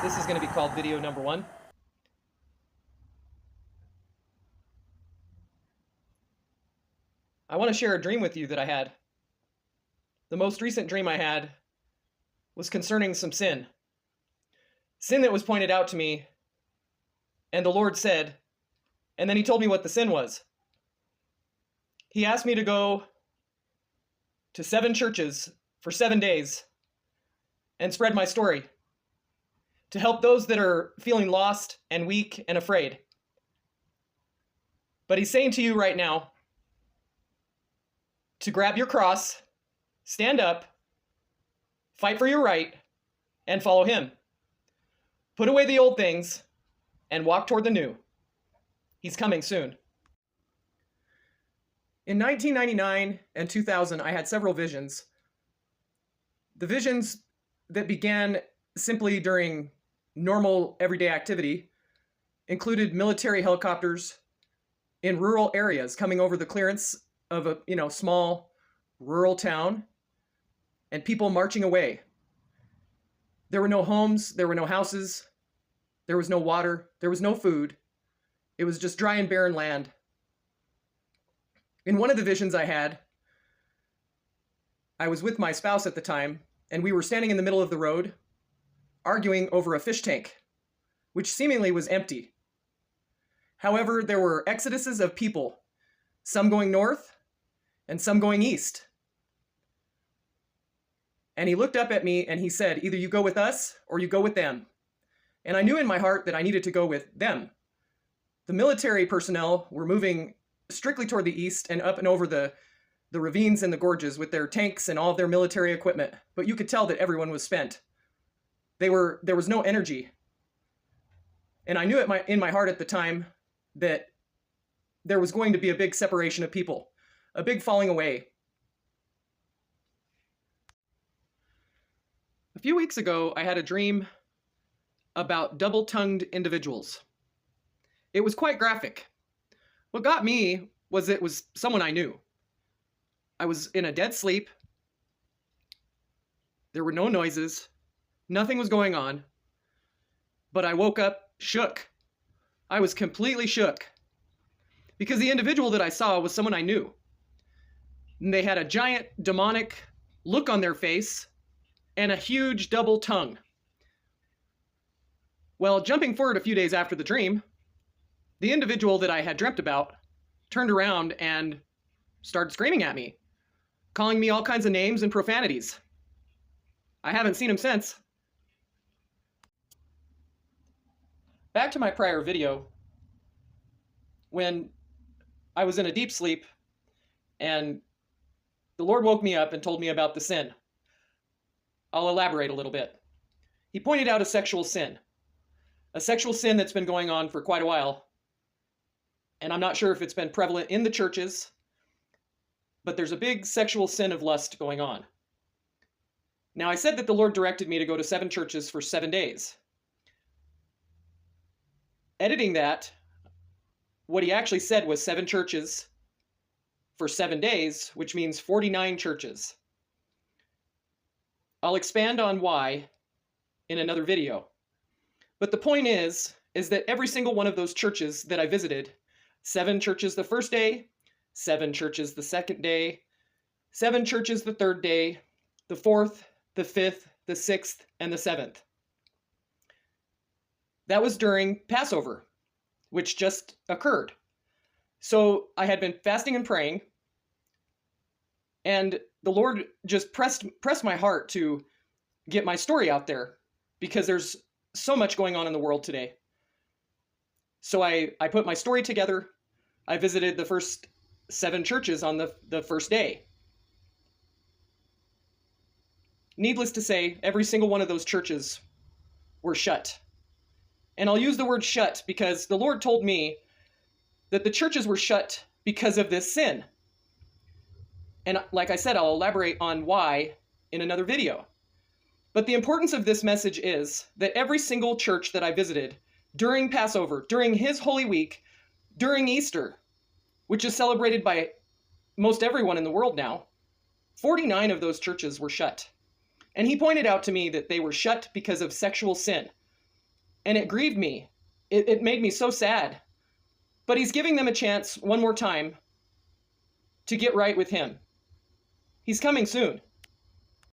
This is going to be called video number 1. I want to share a dream with you that I had. The most recent dream I had was concerning some sin. Sin that was pointed out to me, and the Lord said, and then he told me what the sin was. He asked me to go to 7 churches for 7 days and spread my story to help those that are feeling lost and weak and afraid. But he's saying to you right now to grab your cross, stand up, fight for your right, and follow him. Put away the old things and walk toward the new. He's coming soon. In 1999 and 2000, I had several visions. The visions that began simply during normal everyday activity included military helicopters in rural areas coming over the clearance of a small rural town and people marching away. There were no homes, there were no houses, there was no water, there was no food. It was just dry and barren land. In one of the visions I had, I was with my spouse at the time, and we were standing in the middle of the road, arguing over a fish tank, which seemingly was empty. However, there were exoduses of people, some going north and some going east. And he looked up at me and he said, either you go with us or you go with them. And I knew in my heart that I needed to go with them. The military personnel were moving strictly toward the east and up and over the ravines and the gorges with their tanks and all of their military equipment. But you could tell that everyone was spent. There was no energy. And I knew in my heart at the time that there was going to be a big separation of people, a big falling away. A few weeks ago, I had a dream about double-tongued individuals. It was quite graphic. What got me was it was someone I knew. I was in a dead sleep. There were no noises. Nothing was going on. But I woke up shook. I was completely shook. Because the individual that I saw was someone I knew. And they had a giant demonic look on their face and a huge double tongue. Well, jumping forward a few days after the dream, the individual that I had dreamt about turned around and started screaming at me, calling me all kinds of names and profanities. I haven't seen him since. Back to my prior video, when I was in a deep sleep and the Lord woke me up and told me about the sin. I'll elaborate a little bit. He pointed out a sexual sin that's been going on for quite a while. And I'm not sure if it's been prevalent in the churches, but there's a big sexual sin of lust going on. Now, I said that the Lord directed me to go to 7 churches for 7 days. Editing that, what he actually said was 7 churches for 7 days, which means 49 churches. I'll expand on why in another video. But the point is that every single one of those churches that I visited, 7 churches the first day, 7 churches the second day, 7 churches the third day, the 4th, the 5th, the 6th, and the 7th. That was during Passover, which just occurred. So I had been fasting and praying, and the Lord just pressed my heart to get my story out there because there's so much going on in the world today. So I put my story together. I visited the first 7 churches on the first day. Needless to say, every single one of those churches were shut. And I'll use the word shut because the Lord told me that the churches were shut because of this sin. And like I said, I'll elaborate on why in another video. But the importance of this message is that every single church that I visited during Passover, during his Holy Week, during Easter, which is celebrated by most everyone in the world now, 49 of those churches were shut. And he pointed out to me that they were shut because of sexual sin. and it grieved me. It made me so sad. But he's giving them a chance one more time to get right with him. He's coming soon.